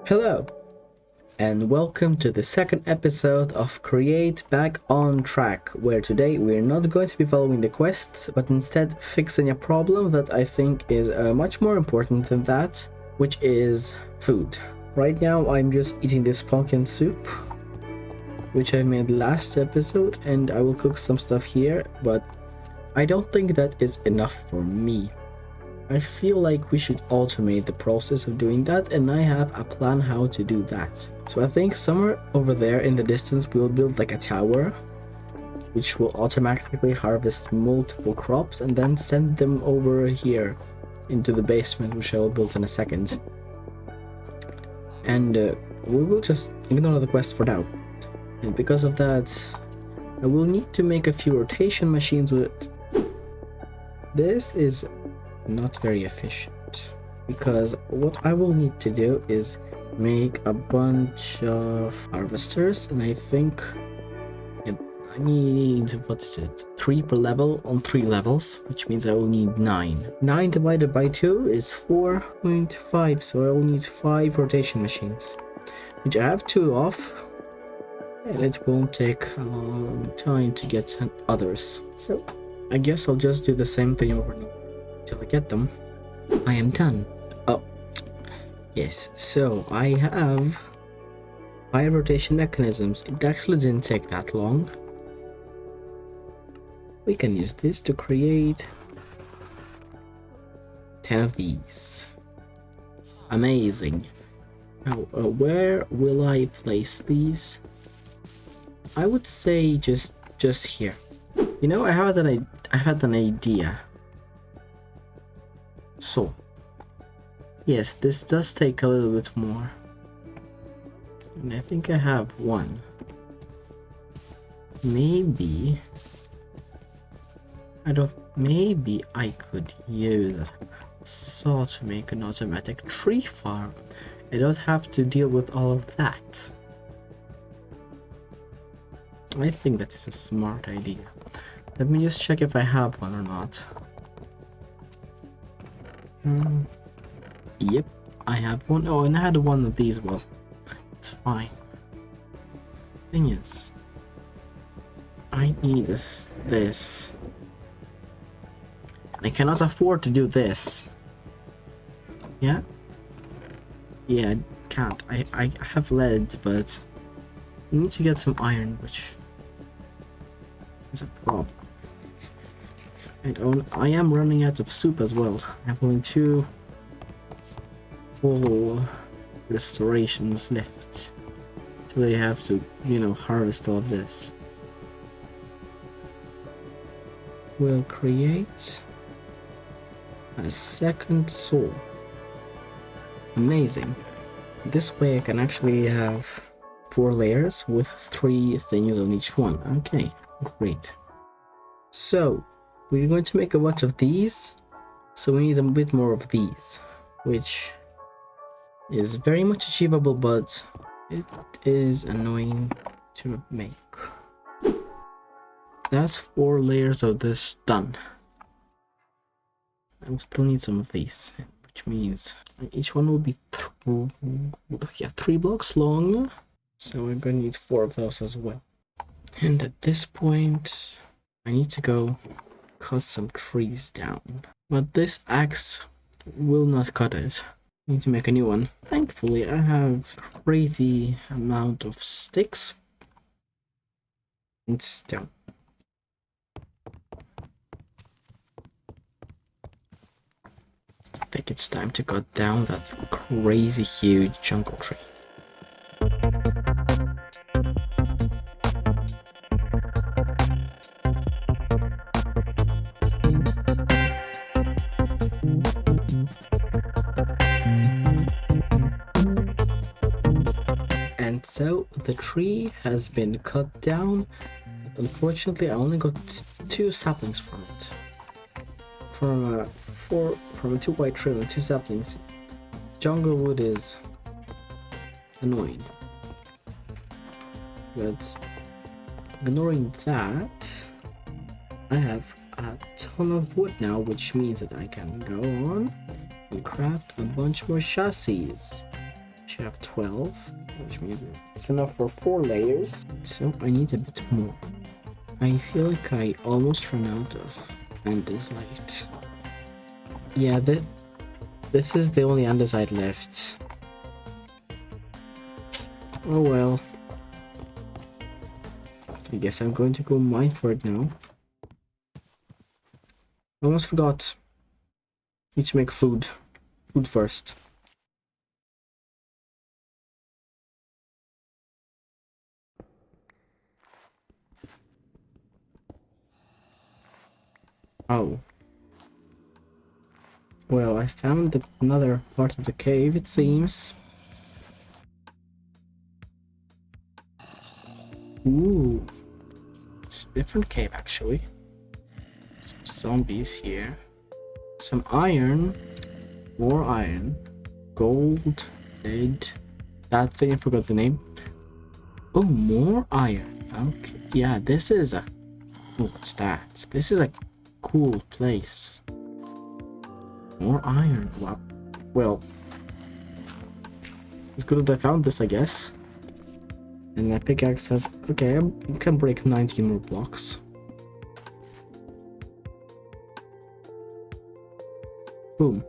Hello, and welcome to the second episode of Create Back on Track, where today we're not going to be following the quests, but instead fixing a problem that I think is much more important than that, which is food. Right now I'm just eating this pumpkin soup, which I made last episode, and I will cook some stuff here, but I don't think that is enough for me. I feel like we should automate the process of doing that, and I have a plan how to do that. So I think somewhere over there in the distance we'll build like a tower which will automatically harvest multiple crops and then send them over here into the basement, which I will build in a second. And we will just ignore the quest for now. And because of that, I will need to make a few rotation machines with it. This is not very efficient, because what I will need to do is make a bunch of harvesters, and I think I need, what is it, 3 per level on 3 levels, which means I will need 9. 9 divided by 2 is 4.5, so I will need 5 rotation machines, which I have 2 of, and it won't take a long time to get others. So I guess I'll just do the same thing over and over till I get them. I am done. Oh, yes, so I have 5 rotation mechanisms. It actually didn't take that long. We can use this to create 10 of these. Amazing. Now, where will I place these? I would say just here. You know, I had an idea. So, yes, this does take a little bit more. And I think I have one. Maybe I could use saw to make an automatic tree farm. I don't have to deal with all of that. I think that is a smart idea. Let me just check if I have one or not. Yep, I have one. Oh, and I had one of these. Well, it's fine. Thing is, I need this. I cannot afford to do this. Yeah, I can't. I have lead, but I need to get some iron, which is a problem. And I am running out of soup as well. I have only 2 full restorations left till I have to, harvest all of this. We'll create a second soul. Amazing. This way I can actually have 4 layers with 3 things on each one. Okay, great. So we're going to make a bunch of these, so we need a bit more of these, which is very much achievable, but it is annoying to make. That's 4 layers of this done. I will still need some of these, which means each one will be 3 blocks long, so we're going to need 4 of those as well. And at this point I need to go cut some trees down, but this axe will not cut it. I need to make a new one. Thankfully I have crazy amount of sticks and stone. I think it's time to cut down that crazy huge jungle tree. And so the tree has been cut down. Unfortunately, I only got 2 saplings from it. From a 2 white tree and 2 saplings. Jungle wood is annoying. But ignoring that, I have a ton of wood now, which means that I can go on and craft a bunch more chassis. actually have 12, which means it's enough for 4 layers. So I need a bit more. I feel like I almost ran out of andesite. Yeah, this is the only andesite left. Oh well. I guess I'm going to go mine for it now. Almost forgot. Need to make food. Food first. Oh. Well, I found another part of the cave, it seems. Ooh. It's a different cave, actually. Some zombies here. Some iron. More iron. Gold. Lead. That thing, I forgot the name. Oh, more iron. Okay. Yeah, this is a... Oh, what's that? This is a cool place. More iron. Wow. Well, it's good that I found this, I guess. And my pickaxe has... Okay, you can break 19 more blocks. Boom.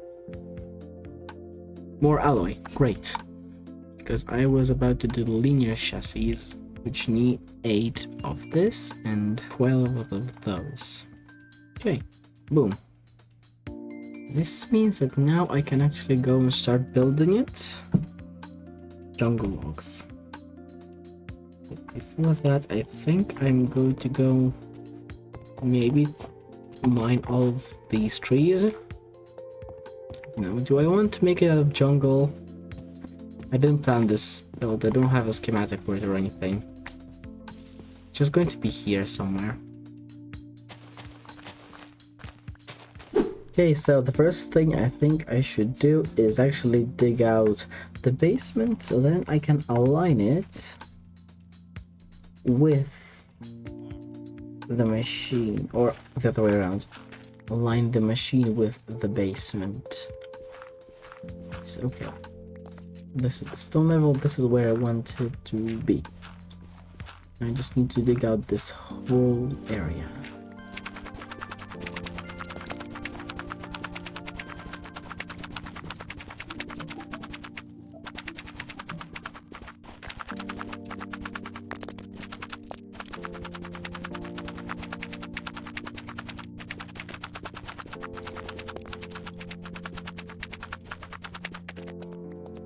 More alloy. Great. Because I was about to do linear chassis, which need 8 of this and 12 of those. Okay. Boom. This means that now I can actually go and start building it. Jungle logs. But before that, I think I'm going to go maybe mine all of these trees. Now, do I want to make it a jungle? I didn't plan this build. I don't have a schematic for it or anything. It's just going to be here somewhere. Okay, so the first thing I think I should do is actually dig out the basement so then I can align it with the machine, or the other way around. Align the machine with the basement. So, okay. This is the stone level, this is where I want it to be. I just need to dig out this whole area.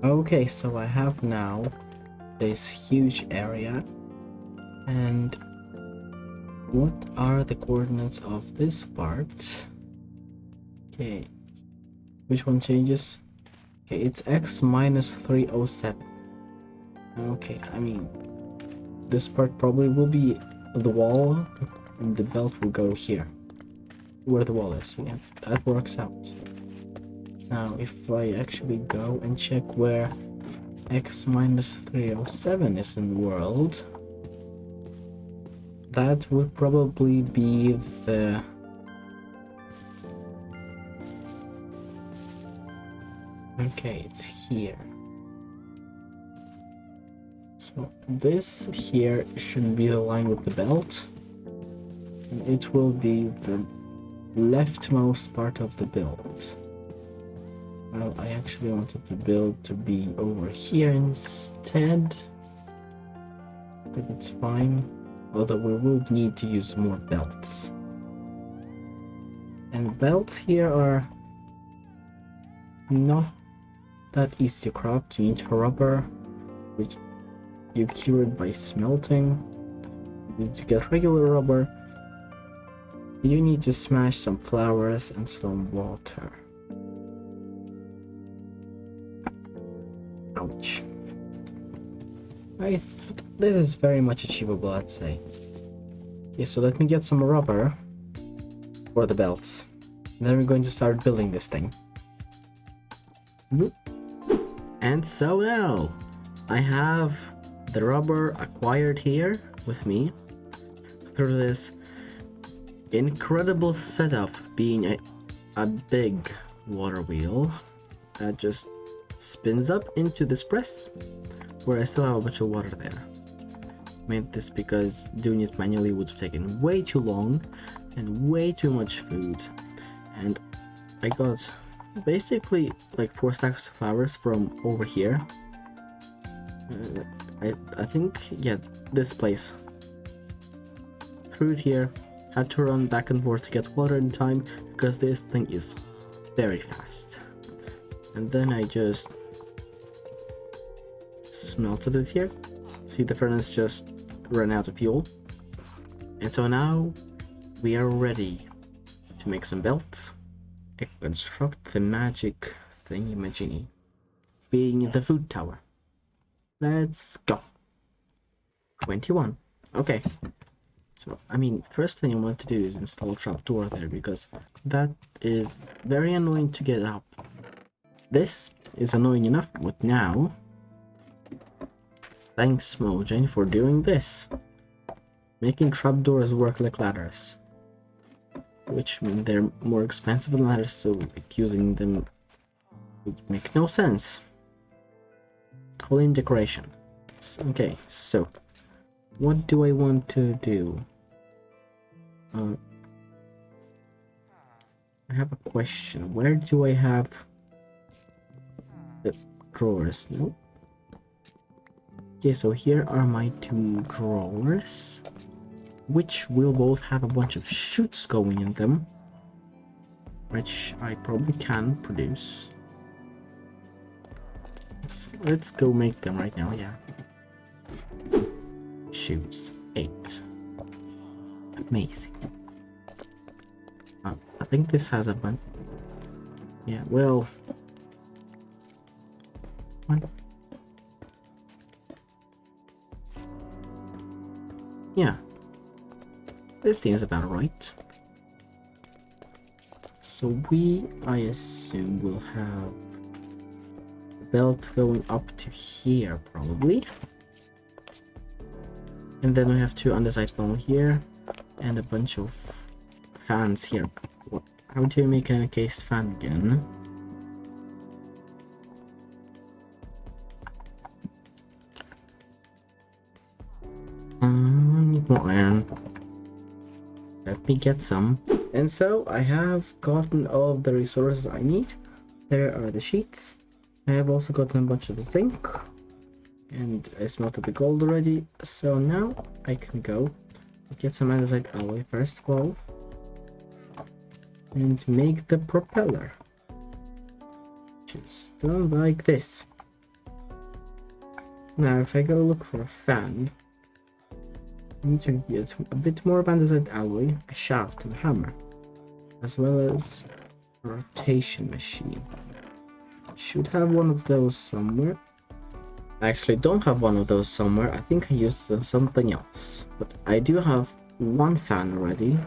Okay, so I have now this huge area, and what are the coordinates of this part? Okay, which one changes? Okay, it's x minus 307. Okay, I mean, this part probably will be the wall, and the belt will go here, where the wall is. Yeah, that works out. Now, if I actually go and check where x minus 307 is in the world, that would probably be the... Okay, it's here. So this here should be the line with the belt, and it will be the leftmost part of the build. Well, I actually wanted the build to be over here instead, but it's fine, although we will need to use more belts. And belts here are not that easy to craft. You need rubber, which you cure it by smelting. You need to get regular rubber. You need to smash some flowers and some water. Ouch. This is very much achievable, I'd say. Okay, so let me get some rubber for the belts. And then we're going to start building this thing. And so now, I have the rubber acquired here with me through this incredible setup, being a big water wheel that just spins up into this press, where I still have a bunch of water there. Made this because doing it manually would have taken way too long and way too much food. And I got basically like 4 stacks of flowers from over here. I think, yeah, this place. Through it here, had to run back and forth to get water in time because this thing is very fast. And then I just smelted it here. See, the furnace just ran out of fuel. And so now we are ready to make some belts and construct the magic thingy-majiggy, being the food tower. Let's go. 21. Okay. So, I mean, first thing I want to do is install a trapdoor there because that is very annoying to get up. This is annoying enough, but now, thanks Mojang for doing this. Making trapdoors work like ladders. Which mean they're more expensive than ladders, so like using them would make no sense. All in decoration. Okay, so what do I want to do? I have a question. Where do I have the drawers? No. Okay, so here are my 2 drawers, which will both have a bunch of chutes going in them, which I probably can produce. Let's go make them right now, yeah. Chutes, 8. Amazing. I think this has a bunch. Yeah, well. What? Yeah. This seems about right. So we, I assume, will have a belt going up to here, probably. And then we have 2 underside funnel here, and a bunch of fans here. How do you make an encased fan again? I need more iron. Let me get some. And so I have gotten all of the resources I need. There are the sheets. I have also gotten a bunch of zinc. And I smelted the gold already. So now I can go get some andesite alloy first of all. And make the propeller. Which is done like this. Now if I go look for a fan, I need to get a bit more of andesite alloy, a shaft and a hammer, as well as a rotation machine. I should have one of those somewhere. I actually don't have one of those somewhere. I think I used it on something else. But I do have one fan already.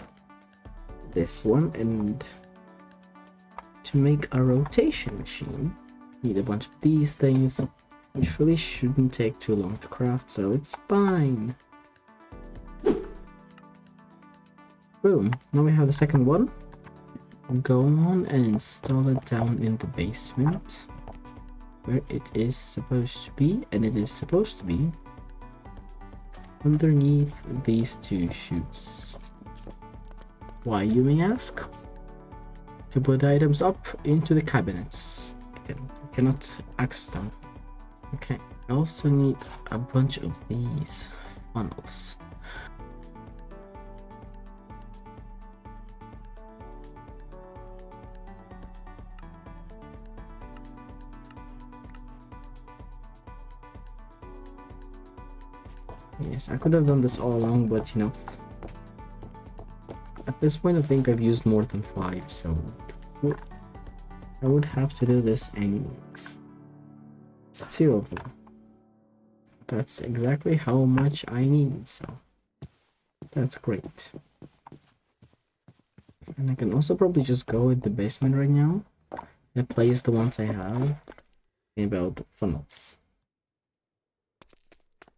This one, and to make a rotation machine, need a bunch of these things, which really shouldn't take too long to craft, so it's fine. Boom, now we have the second one. Go on and install it down in the basement, where it is supposed to be, and it is supposed to be underneath these 2 chutes. Why, you may ask? To put items up into the cabinets. I cannot access them. Okay, I also need a bunch of these funnels. Yes, I could have done this all along, but you know, at this point I think I've used more than 5, so I would have to do this anyways. It's 2 of them. That's exactly how much I need, so that's great. And I can also probably just go in the basement right now and place the ones I have about the funnels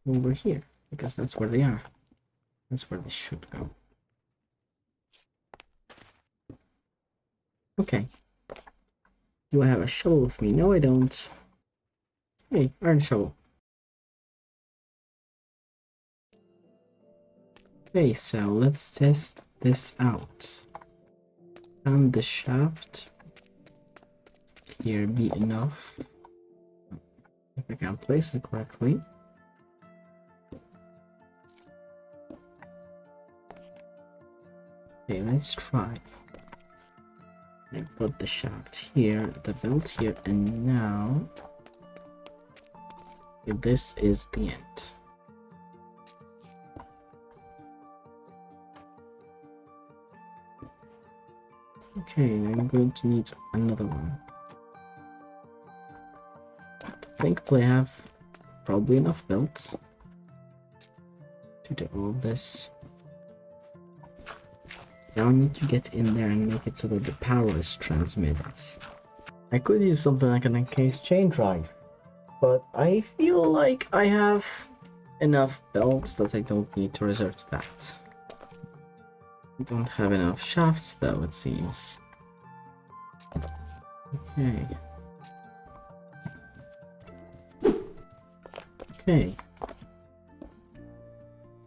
over here, because that's where they are. That's where they should go. Okay. Do I have a shovel with me? No, I don't. Hey, iron shovel. Okay, so let's test this out. Can the shaft here be enough? If I can place it correctly. Okay, let's try. I put the shaft here, the belt here, and now this is the end. Okay, I'm going to need another one. Thankfully, I have probably enough belts to do all this. Now I need to get in there and make it so that the power is transmitted. I could use something like an encased chain drive, but I feel like I have enough belts that I don't need to resort to that. I don't have enough shafts though, it seems. Okay. Okay.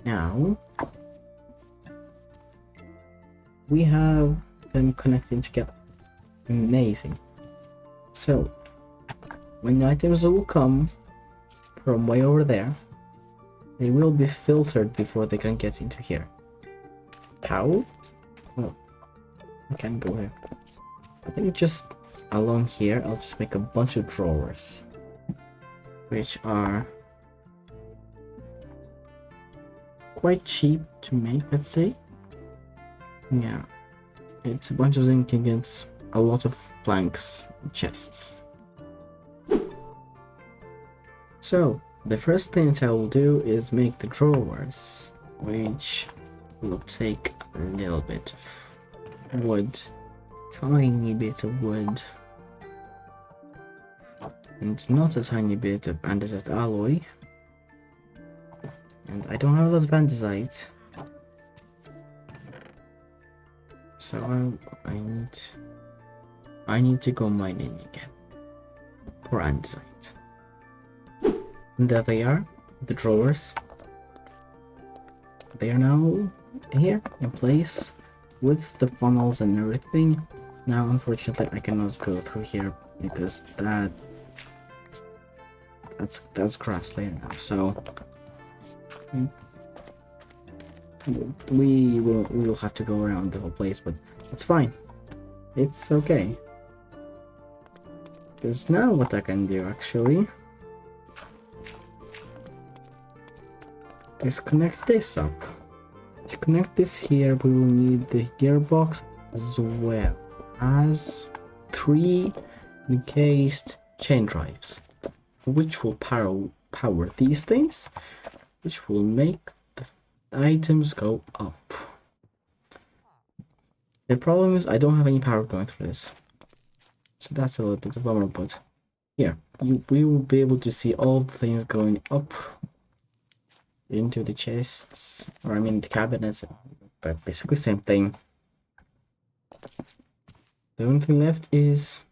Now we have them connecting together. Amazing. So when the items will come from way over there, they will be filtered before they can get into here. How? Well, I can't go here. I think just along here, I'll just make a bunch of drawers, which are quite cheap to make, let's say. Yeah, it's a bunch of zinc ingots, a lot of planks, chests. So the first thing that I will do is make the drawers, which will take a little bit of wood, tiny bit of wood, and not a tiny bit of andesite alloy, and I don't have a lot of andesite, so I need to go mining again for andesite. And there they are, the drawers. They are now here in place with the funnels and everything. Now unfortunately I cannot go through here because that's grassland now, so we will have to go around the whole place, but it's fine. It's okay. Because now what I can do actually is connect this up. To connect this here, we will need the gearbox as well as 3 encased chain drives, which will power these things, which will make the items go up. The problem is I don't have any power going through this, so that's a little bit of a bummer, but here, we will be able to see all the things going up into the chests, or I mean the cabinets, but basically same thing. The only thing left is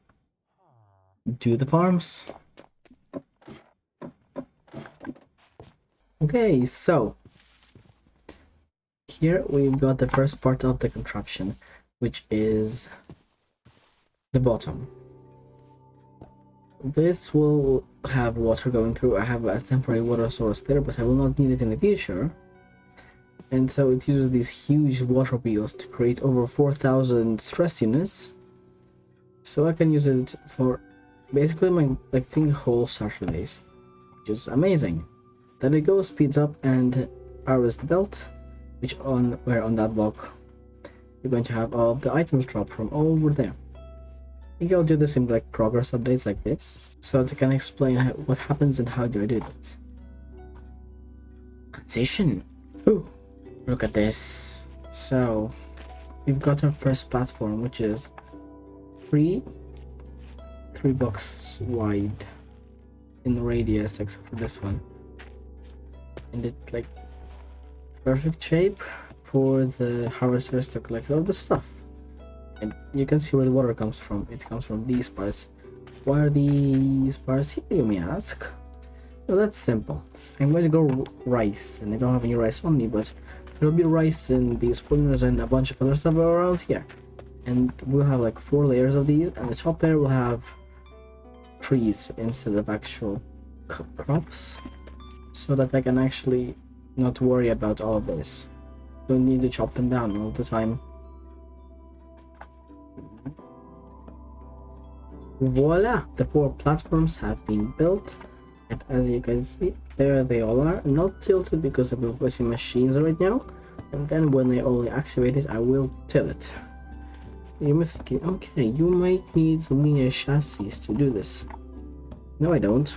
do the farms. Okay, so here we've got the first part of the contraption, which is the bottom. This will have water going through. I have a temporary water source there, but I will not need it in the future. And so it uses these huge water wheels to create over 4,000 stress units. So I can use it for basically my whole starter days, which is amazing. Then it goes, speeds up, and powers the belt, which on that block you're going to have all of the items drop from over there. I think I'll do this in progress updates like this, so that I can explain what happens and how do I do it. Transition. Ooh, look at this. So we've got our first platform, which is 3 blocks wide in radius, except for this one, and it's perfect shape for the harvesters to collect all the stuff. And you can see where the water comes from. It comes from these parts. Why are these parts here, you may ask? Well, that's simple. I'm going to go rice, and I don't have any rice on me, but there'll be rice in these corners and a bunch of other stuff around here. And we'll have like 4 layers of these, and the top layer will have trees instead of actual crops, so that I can actually not worry about all of this. Don't need to chop them down all the time. Voila! The 4 platforms have been built, and as you can see, there they all are, not tilted because I'm replacing machines right now, and then when they only activate it, I will tilt it. You may be thinking, okay, you might need some linear chassis to do this. No, I don't.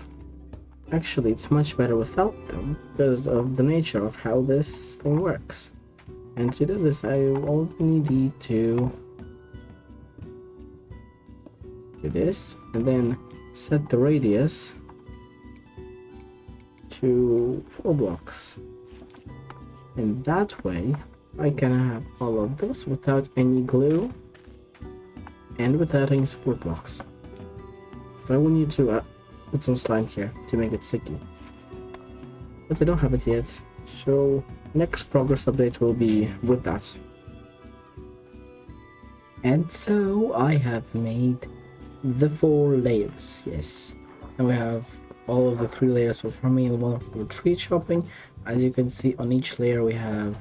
Actually, it's much better without them because of the nature of how this thing works. And to do this, I only need to do this and then set the radius to 4 blocks. And that way, I can have all of this without any glue and without any support blocks. So I will need to put some slime here to make it sticky, but I don't have it yet, so next progress update will be with that. And so I have made the 4 layers, yes, and we have all of the 3 layers for farming and 1 for tree chopping. As you can see, on each layer we have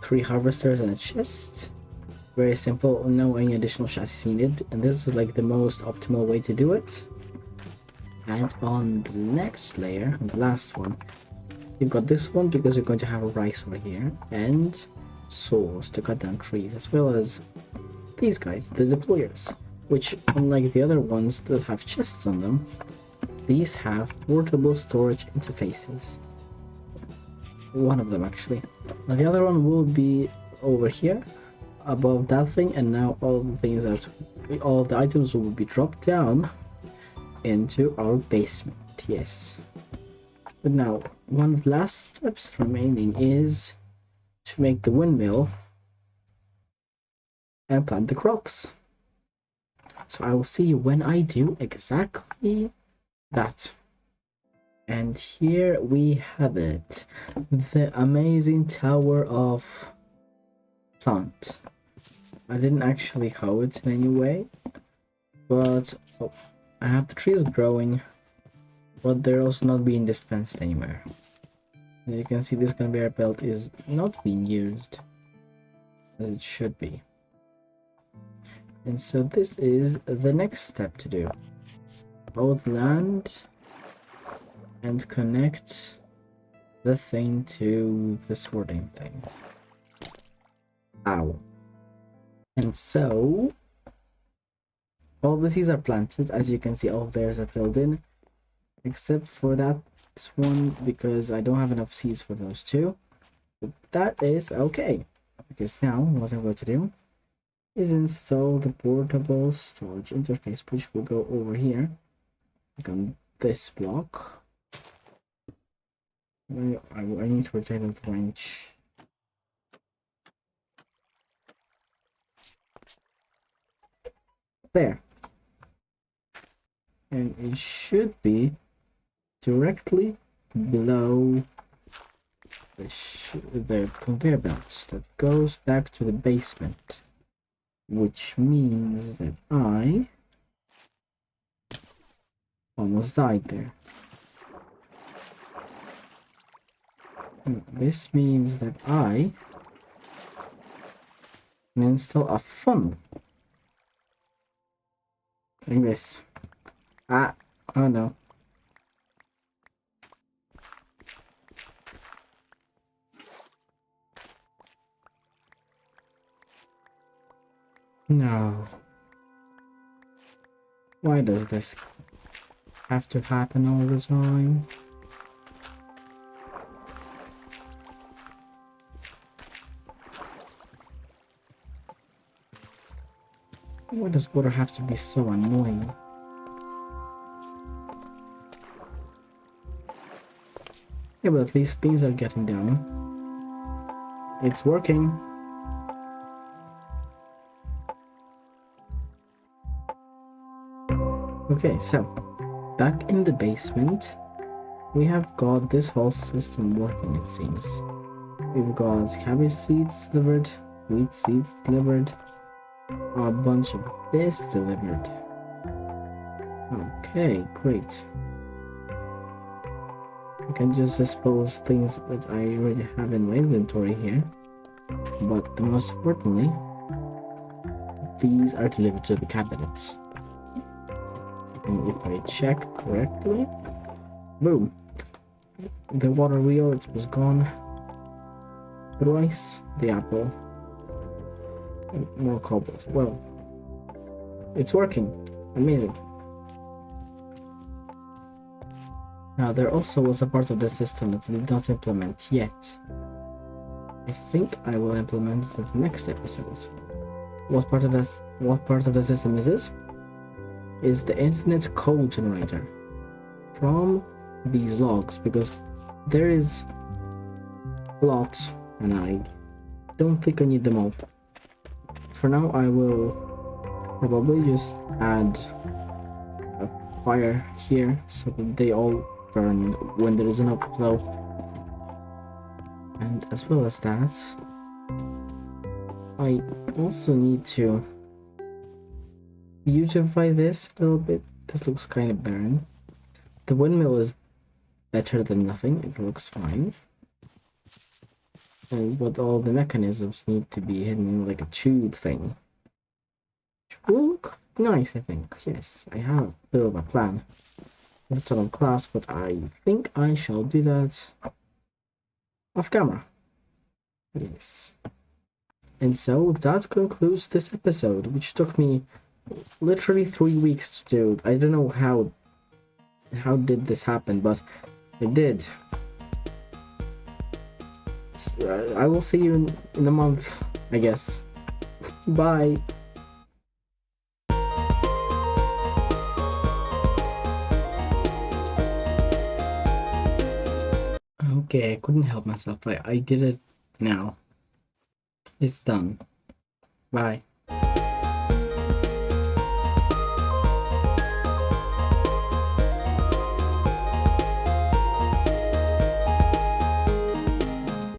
3 harvesters and a chest. Very simple, no any additional chassis needed, and this is like the most optimal way to do it. And on the next layer, the last one, you've got this one because you're going to have a rice over here, and saws to cut down trees, as well as these guys, the deployers, which unlike the other ones that have chests on them, these have portable storage interfaces. One of them actually. Now the other one will be over here above that thing, and now all of the items will be dropped down into our basement. Yes, but now one of the last steps remaining is to make the windmill and plant the crops. So I will see you when I do exactly that. And here we have it, the amazing tower of plant. I didn't actually hoe it in any way, but I have the trees growing, but they're also not being dispensed anywhere. As you can see, this conveyor belt is not being used as it should be. And so this is the next step to do. Both land and connect the thing to the sorting things. Ow. And so all of the seeds are planted. As you can see, all of theirs are filled in, except for that one because I don't have enough seeds for those 2. But that is okay, because now what I'm going to do is install the portable storage interface, which will go over here, like on this block. I need to rotate the wrench. There. And it should be directly below the conveyor belt that goes back to the basement, which means that I almost died there. And this means that I can install a funnel like this. Oh no. No. Why does this have to happen all the time? Why does water have to be so annoying? Yeah, but at least things are getting down. It's working. Okay, so back in the basement, we have got this whole system working, it seems. We've got cabbage seeds delivered, wheat seeds delivered, a bunch of this delivered. Okay, great. I can just dispose things that I already have in my inventory here. But the most importantly, these are delivered to the cabinets. And if I check correctly, boom. The water wheel, it was gone. The rice, the apple, and more cobalt. Well, it's working. Amazing. Now, there also was a part of the system that I did not implement yet. I think I will implement it in the next episode. What part of the system is it? Is the infinite coal generator from these logs, because there is a lot and I don't think I need them all. For now, I will probably just add a fire here so that they all burn when there is an overflow. And as well as that, I also need to beautify this a little bit. This looks kind of barren. The windmill is better than nothing, it looks fine. But all the mechanisms need to be hidden in like a tube thing. Which will look nice, I think. Yes, I have a bit of a plan. Not on class, but I think I shall do that off camera. Yes. And so that concludes this episode, which took me literally 3 weeks to do. I don't know how did this happen, but it did. I will see you in a month, I guess. Bye. Okay, I couldn't help myself. I did it now. It's done. Bye.